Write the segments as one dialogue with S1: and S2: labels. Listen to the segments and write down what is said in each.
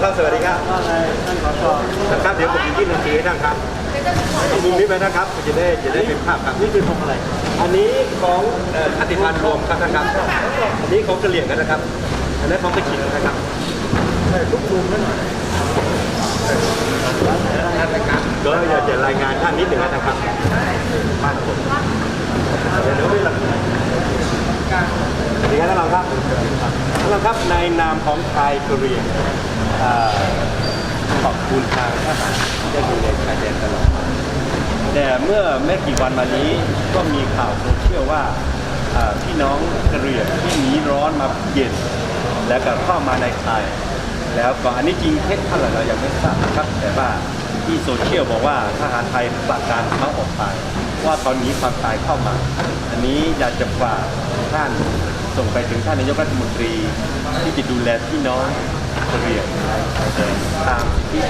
S1: ครับสวัสดีครับ
S2: ว่าไงท่านสส
S1: ครับเดี๋ยวผมยื่นหนังสือให้ท่านครับตรงมุมนี้ไปนะครับจะได้เป็นภาพครับ
S2: นี่คือธงอะไร
S1: อันนี้ของชาติพันธุ์รวมครับท่านครับอันนี้ของกะเหรี่ยงกันนะครับอันนั้นของกระถิ่นนะครับ
S2: ทุกมุมนั่น
S1: ก็อยากจะรายงานท่านนิดหนึ่งนะครับบ้านผมเดี๋ยวไม่หลับดีครับท่านรองครับท่านรองครับในนามของไทยกะเหรี่ยงขอบคุณทางทหารที่ได้ดูแลชายแดนตลอดแต่เมื่อไม่กี่วันมานี้ก็มีข่าวโซเชียลว่าพี่น้องกะเหรี่ยงที่หนีร้อนมาเย็นแล้วก็เข้ามาในไทยแล้วก็อันนี้จริงเท็จเท่าไหร่เรายังไม่ทราบนะครับแต่ว่าที่โซเชียลบอกว่าทหารไทยประกาศเขาออกไปว่าเขาหนีความตายเข้ามาอันนี้อยากจะฝากท่านส่งไปถึงท่านนายกรัฐมนตรีที่จะดูแลพี่น้องกะเหรี่ยงตามที่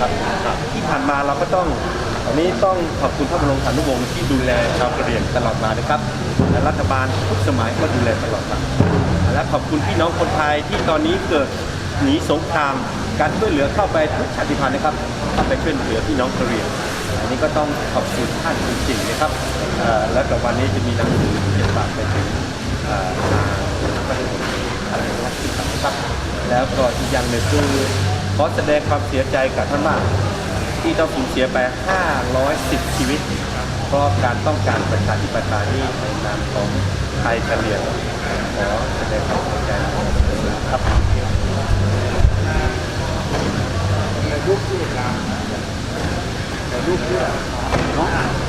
S1: ครับที่ผ่านมาเราก็ต้องอันนี้ต้องขอบคุณพระบรมสารีวงศ์ที่ดูแลชาวกะเหรี่ยงตลอดมานะครับและรัฐบาลทุกสมัยก็ดูแลตลอดมาและขอบคุณพี่น้องคนไทยที่ตอนนี้เกิดหนีสงครามการช่วยเหลือเข้าไปทุกชาติพันธุ์นะครับเข้าไปช่วยเหลือพี่น้องกะเหรี่ยงอันนี้ก็ต้องขอบคุณท่านจริงๆนะครับและกับวันนี้จะมีหนังสือที่จะฝากไปถึงทางรัฐมนตรีอะไรนะครับแล้วก็อีกอย่างหนึ่งคือขอแสดงความเสียใจกับท่านมากที่ต้องสูญเสียไป510ชีวิตเพราะการต้องการประชาธิปไตยในนามของไทยกะเหรี่ยงขอแสดงความเสียใจครับ
S2: ในรูปที่ร้านในรูปที่น้องอ่าน